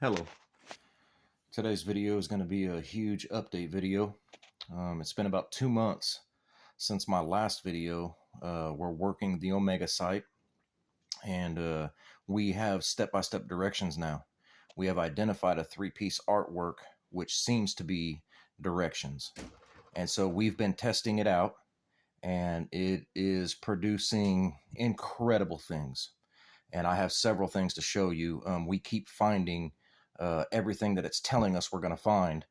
Hello. Today's video is going to be a huge update video. It's been about 2 months since my last video. We're working the Omega site, and we have step-by-step directions now. We have identified a 3-piece artwork which seems to be directions. And so we've been testing it out, and it is producing incredible things. And I have several things to show you. We keep finding everything that it's telling us we're going to find.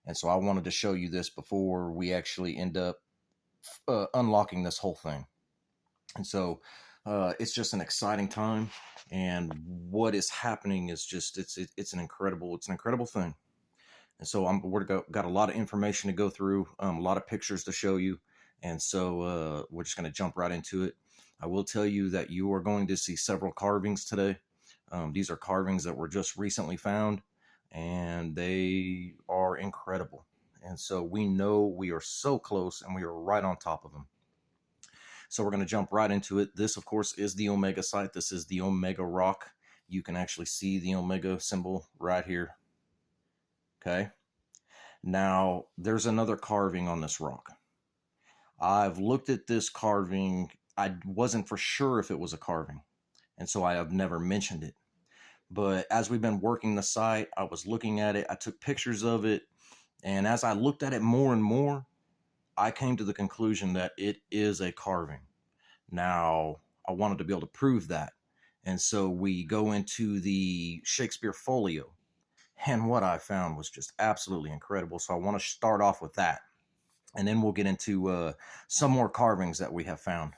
And so I wanted to show you this before we actually end up unlocking this whole thing. And so it's just an exciting time. And what is happening is just, it's an incredible thing. And so we've got a lot of information to go through, a lot of pictures to show you. And so we're just going to jump right into it. I will tell you that you are going to see several carvings today. These are carvings that were just recently found, and they are incredible. And so we know we are so close, and we are right on top of them. So we're going to jump right into it. This, of course, is the Omega site. This is the Omega rock. You can actually see the Omega symbol right here. Okay. Now, there's another carving on this rock. I've looked at this carving. I wasn't for sure if it was a carving, and so I have never mentioned it. But as we've been working the site, I was looking at it, I took pictures of it, and as I looked at it more and more, I came to the conclusion that it is a carving. Now, I wanted to be able to prove that, and so we go into the Shakespeare folio, and what I found was just absolutely incredible. So I want to start off with that, and then we'll get into some more carvings that we have found.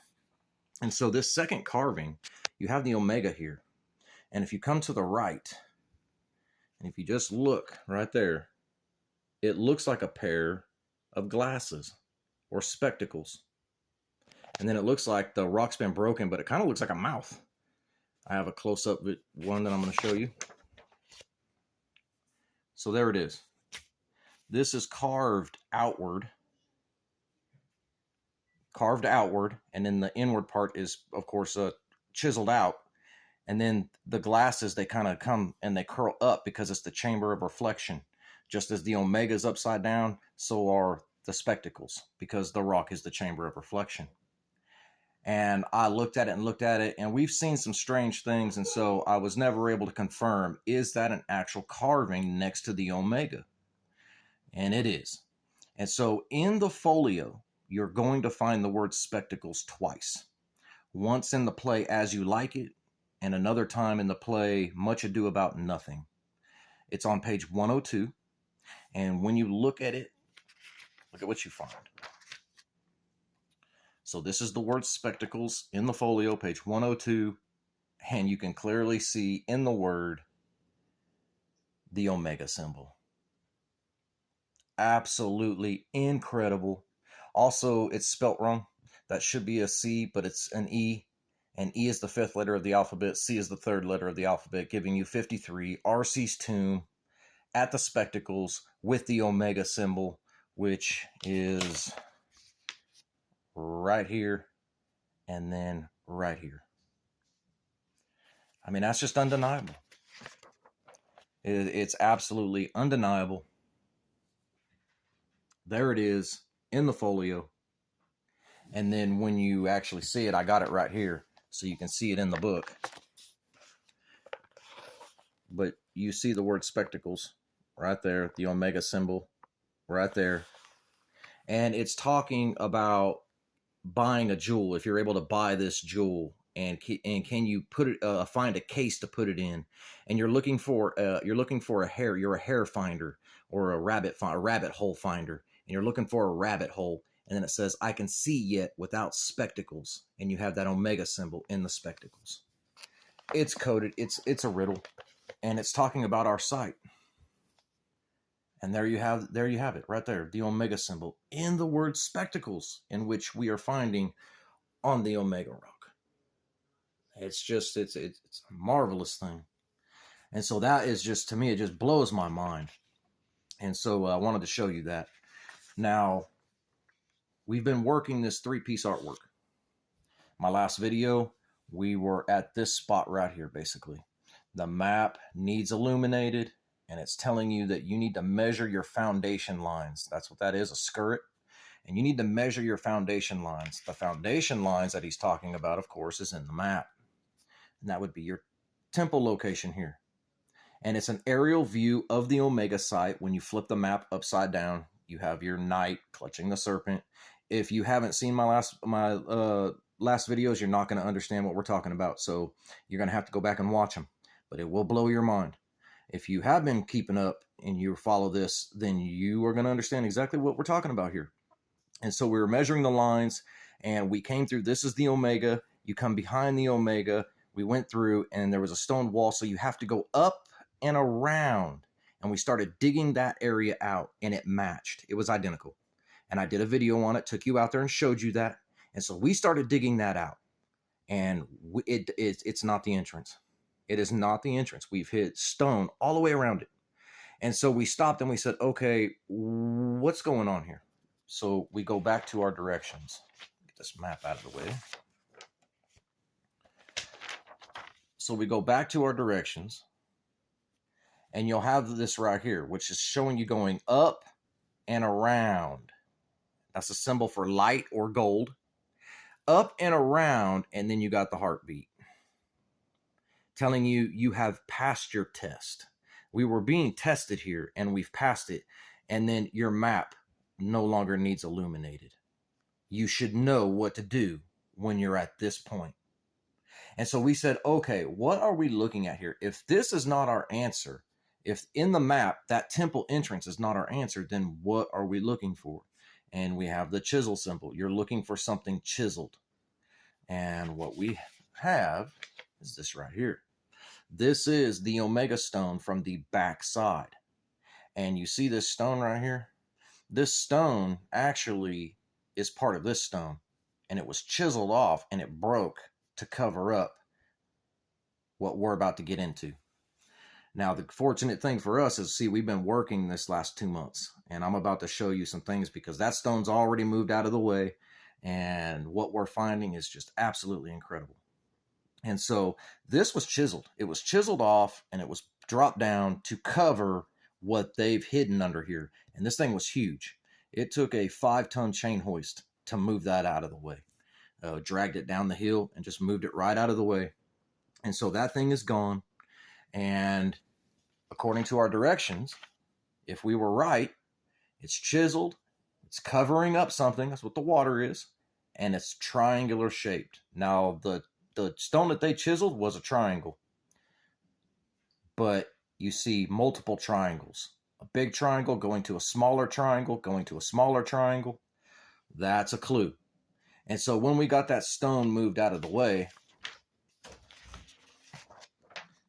And so this second carving, you have the Omega here. And if you come to the right, and if you just look right there, it looks like a pair of glasses or spectacles. And then it looks like the rock's been broken, but it kind of looks like a mouth. I have a close-up one that I'm going to show you. So there it is. This is carved outward, and then the inward part is, of course, chiseled out. And then the glasses, they kind of come and they curl up because it's the chamber of reflection. Just as the Omega is upside down, so are the spectacles, because the rock is the chamber of reflection. And I looked at it, and we've seen some strange things. And so I was never able to confirm, is that an actual carving next to the Omega? And it is. And so in the folio, you're going to find the word spectacles twice. Once in the play As You Like It, and another time in the play Much Ado About Nothing. It's on page 102. And when you look at it, look at what you find. So this is the word spectacles in the folio, page 102. And you can clearly see in the word the Omega symbol. Absolutely incredible. Also, it's spelt wrong. That should be a C, but it's an E. And E is the 5th letter of the alphabet. C is the 3rd letter of the alphabet, giving you 53. RC's tomb at the spectacles with the Omega symbol, which is right here and then right here. I mean, that's just undeniable. It's absolutely undeniable. There it is in the folio. And then when you actually see it, I got it right here, so you can see it in the book. But you see the word spectacles right there, the Omega symbol right there. And it's talking about buying a jewel. If you're able to buy this jewel, and can you put it, find a case to put it in, and you're looking for a hair. You're a hair finder or a rabbit hole finder, and you're looking for a rabbit hole. And then it says, I can see yet without spectacles. And you have that Omega symbol in the spectacles. It's coded. It's a riddle. And it's talking about our site. And there you have it right there. The Omega symbol in the word spectacles, in which we are finding on the Omega rock. It's a marvelous thing. And so that is just, to me, it just blows my mind. And so I wanted to show you that. Now, we've been working this 3-piece artwork. My last video, we were at this spot right here, basically. The map needs illuminated, and it's telling you that you need to measure your foundation lines. That's what that is, a skirt. And you need to measure your foundation lines. The foundation lines that he's talking about, of course, is in the map. And that would be your temple location here. And it's an aerial view of the Omega site. When you flip the map upside down, you have your knight clutching the serpent. If you haven't seen my last videos, you're not going to understand what we're talking about. So you're going to have to go back and watch them. But it will blow your mind. If you have been keeping up and you follow this, then you are going to understand exactly what we're talking about here. And so we were measuring the lines, and we came through. This is the Omega. You come behind the Omega. We went through, and there was a stone wall. So you have to go up and around. And we started digging that area out, and it matched. It was identical. And I did a video on it, took you out there and showed you that. And so we started digging that out. And it's not the entrance. It is not the entrance. We've hit stone all the way around it. And so we stopped and we said, okay, what's going on here? So we go back to our directions. Get this map out of the way. So we go back to our directions. And you'll have this right here, which is showing you going up and around. That's a symbol for light or gold. Up and around, and then you got the heartbeat. Telling you you have passed your test. We were being tested here, and we've passed it. And then your map no longer needs illuminated. You should know what to do when you're at this point. And so we said, okay, what are we looking at here? If this is not our answer, if in the map that temple entrance is not our answer, then what are we looking for? And we have the chisel symbol. You're looking for something chiseled. And what we have is this right here. This is the Omega stone from the back side. And you see this stone right here? This stone actually is part of this stone. And it was chiseled off and it broke to cover up what we're about to get into. Now, the fortunate thing for us is, see, we've been working this last 2 months, and I'm about to show you some things because that stone's already moved out of the way, and what we're finding is just absolutely incredible. And so this was chiseled. It was chiseled off, and it was dropped down to cover what they've hidden under here. And this thing was huge. It took a 5-ton chain hoist to move that out of the way. Dragged it down the hill and just moved it right out of the way. And so that thing is gone. And according to our directions, if we were right, it's chiseled, it's covering up something, that's what the water is, and it's triangular shaped. Now, the stone that they chiseled was a triangle, but you see multiple triangles. A big triangle going to a smaller triangle, going to a smaller triangle. That's a clue. And so when we got that stone moved out of the way,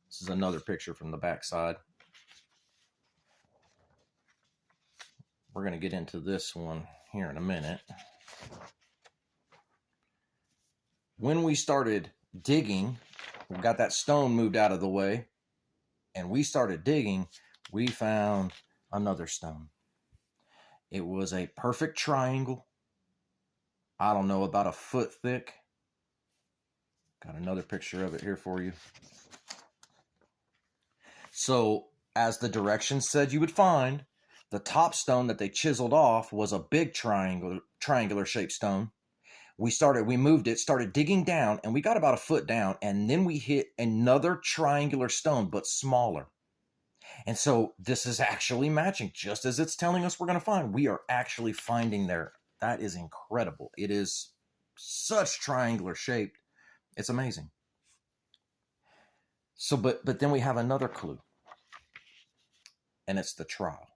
this is another picture from the backside. We're going to get into this one here in a minute. When we started digging, we got that stone moved out of the way, and we started digging, we found another stone. It was a perfect triangle. I don't know, about a foot thick. Got another picture of it here for you. So, as the directions said you would find, the top stone that they chiseled off was a big triangular shaped stone. We moved it, started digging down, and we got about a foot down, and then we hit another triangular stone, but smaller. And so this is actually matching, just as it's telling us we're going to find. We are actually finding there. That is incredible. It is such triangular shaped. It's amazing. So, but then we have another clue. And it's the trowel.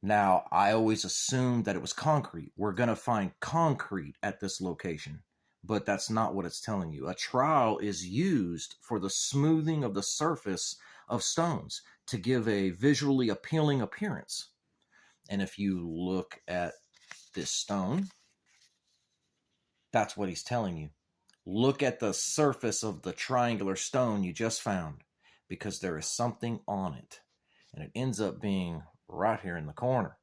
Now, I always assumed that it was concrete. We're going to find concrete at this location, but that's not what it's telling you. A trowel is used for the smoothing of the surface of stones to give a visually appealing appearance. And if you look at this stone, that's what he's telling you. Look at the surface of the triangular stone you just found, because there is something on it. And it ends up being right here in the corner.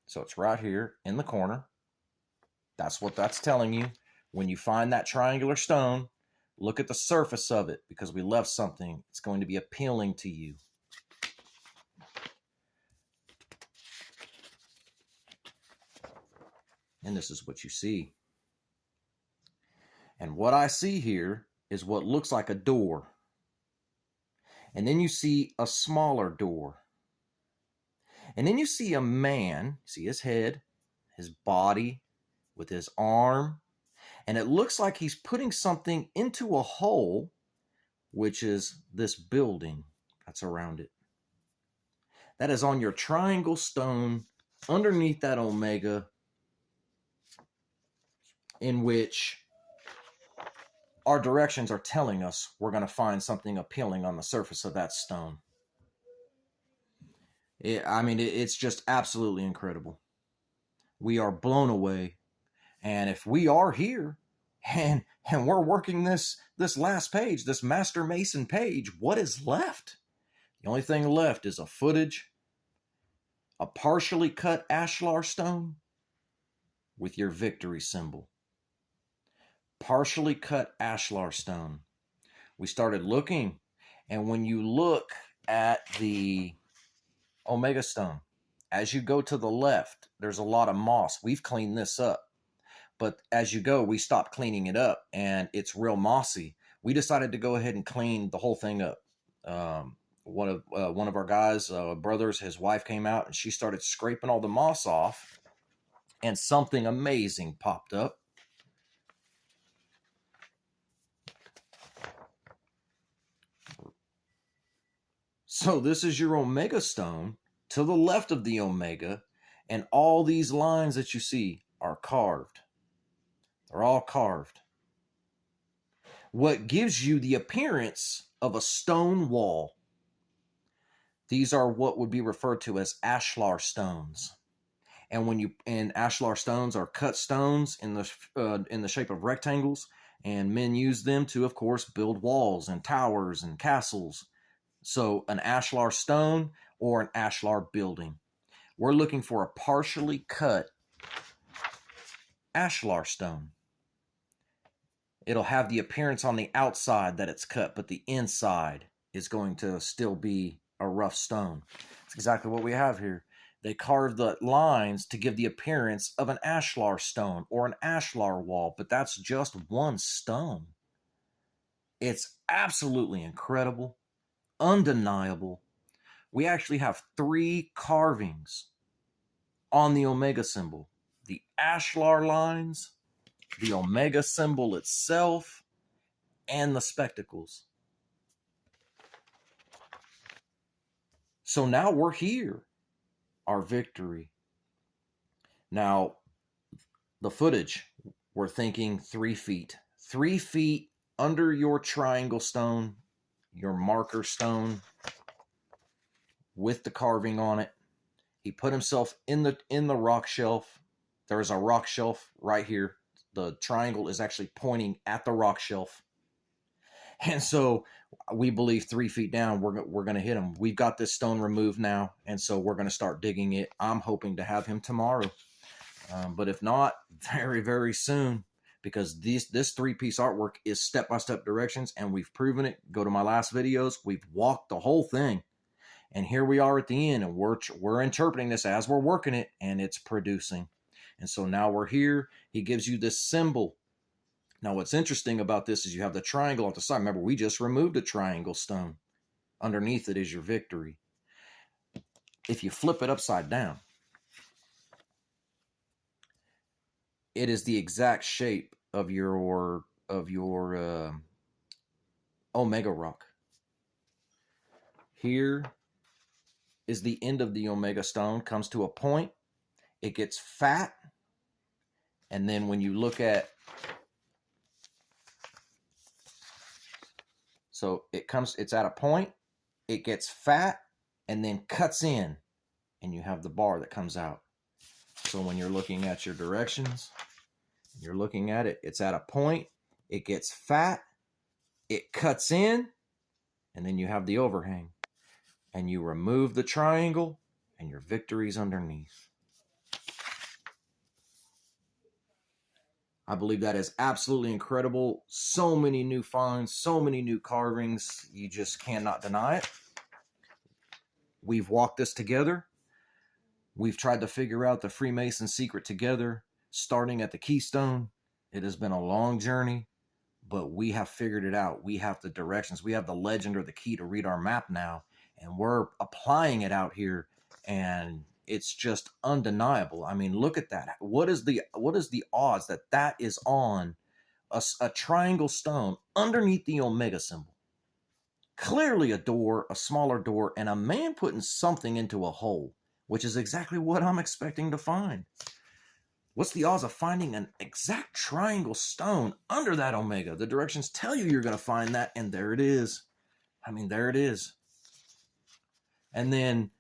So it's right here in the corner. That's what that's telling you. When you find that triangular stone, Look at the surface of it, because we left something. It's going to be appealing to you. And this is what you see. And what I see here is what looks like a door. And then you see a smaller door. And then you see a man, see his head, his body, with his arm. And it looks like he's putting something into a hole, which is this building that's around it. That is on your triangle stone underneath that omega, in which our directions are telling us we're going to find something appealing on the surface of that stone. It's just absolutely incredible. We are blown away. And if we are here and we're working this last page, this Master Mason page, what is left? The only thing left is a footage, a partially cut ashlar stone with your victory symbol. Partially cut ashlar stone. We started looking, and when you look at the omega stone, as you go to the left, there's a lot of moss. We've cleaned this up, but as you go, we stopped cleaning it up, and it's real mossy. We decided to go ahead and clean the whole thing up. One of our guys, brothers, his wife came out, and she started scraping all the moss off, and something amazing popped up. So this is your omega stone to the left of the omega, and all these lines that you see are carved. They're all carved. What gives you the appearance of a stone wall. These are what would be referred to as ashlar stones. And ashlar stones are cut stones in the shape of rectangles, and men use them to, of course, build walls and towers and castles. So an ashlar stone or an ashlar building. We're looking for a partially cut ashlar stone. It'll have the appearance on the outside that it's cut, but the inside is going to still be a rough stone. That's exactly what we have here. They carved the lines to give the appearance of an ashlar stone or an ashlar wall, but that's just one stone. It's absolutely incredible, undeniable. We actually have 3 carvings on the omega symbol. The ashlar lines, the omega symbol itself, and the spectacles. So now we're here. Our victory. Now, the footage, we're thinking 3 feet. 3 feet under your triangle stone, your marker stone, with the carving on it. He put himself in the rock shelf. There is a rock shelf right here. The triangle is actually pointing at the rock shelf. And so we believe 3 feet down, we're going to hit him. We've got this stone removed now, and so we're going to start digging it. I'm hoping to have him tomorrow. But if not, very, very soon, because this 3-piece artwork is step-by-step directions, and we've proven it. Go to my last videos. We've walked the whole thing. And here we are at the end, and we're interpreting this as we're working it, and it's producing. And so now we're here. He gives you this symbol. Now, what's interesting about this is you have the triangle at the side. Remember, we just removed a triangle stone. Underneath it is your victory. If you flip it upside down, it is the exact shape of your omega rock. Here is the end of the omega stone, comes to a point, it gets fat, and then when you look at, so it's at a point, it gets fat, and then cuts in, and you have the bar that comes out. So when you're looking at your directions, you're looking at it, it's at a point, it gets fat, it cuts in, and then you have the overhang. And you remove the triangle, and your victory's underneath. I believe that is absolutely incredible. So many new finds, so many new carvings. You just cannot deny it. We've walked this together. We've tried to figure out the Freemason secret together, starting at the keystone. It has been a long journey, but we have figured it out. We have the directions. We have the legend or the key to read our map now, and we're applying it out here, and it's just undeniable. I mean, look at that. What is the odds that that is on a triangle stone underneath the Omega symbol? Clearly a door, a smaller door, and a man putting something into a hole, which is exactly what I'm expecting to find. What's the odds of finding an exact triangle stone under that Omega? The directions tell you you're going to find that, and there it is. I mean, there it is. And then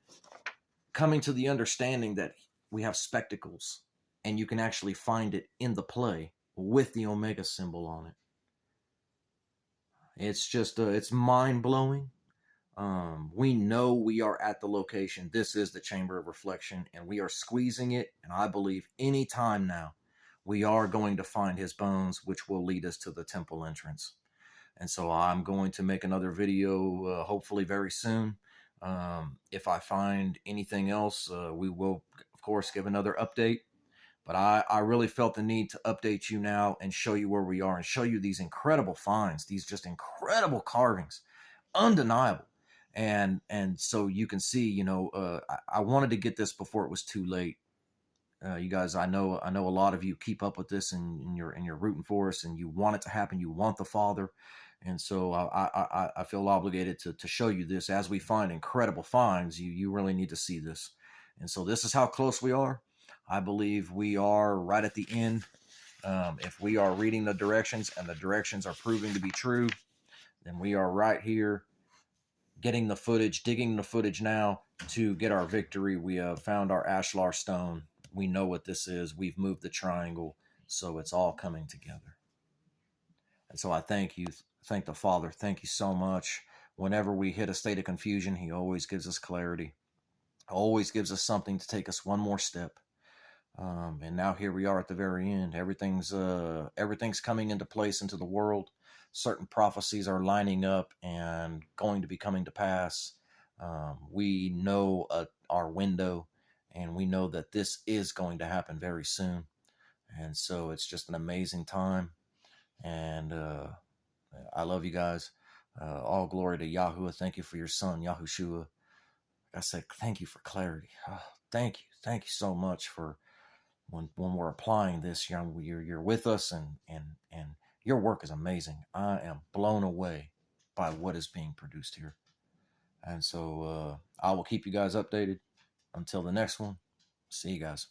coming to the understanding that we have spectacles, and you can actually find it in the play with the Omega symbol on it. It's just, it's mind-blowing. We know we are at the location. This is the Chamber of Reflection, and we are squeezing it. And I believe any time now, we are going to find his bones, which will lead us to the temple entrance. And so I'm going to make another video, hopefully very soon. If I find anything else, we will, of course, give another update. But I really felt the need to update you now and show you where we are and show you these incredible finds, these just incredible carvings, undeniable. And so you can see, you know, I wanted to get this before it was too late. You guys, I know a lot of you keep up with this, and you're rooting for us, and you want it to happen. You want the Father, and so I feel obligated to show you this as we find incredible finds. You really need to see this, and so this is how close we are. I believe we are right at the end. If we are reading the directions and the directions are proving to be true, then we are right here getting the footage, digging the footage now to get our victory. We have found our ashlar stone. We know what this is. We've moved the triangle, so it's all coming together. And so I thank you, thank the Father. Thank you so much. Whenever we hit a state of confusion, he always gives us clarity, always gives us something to take us one more step. And now here we are at the very end. Everything's coming into place into the world. Certain prophecies are lining up and going to be coming to pass. We know our window, and we know that this is going to happen very soon. And so it's just an amazing time. And I love you guys. All glory to Yahuwah. Thank you for your son, Yahushua. Like I said, thank you for clarity. Oh, thank you. Thank you so much for when we're applying this. You're with us, and your work is amazing. I am blown away by what is being produced here. And so I will keep you guys updated. Until the next one, see you guys.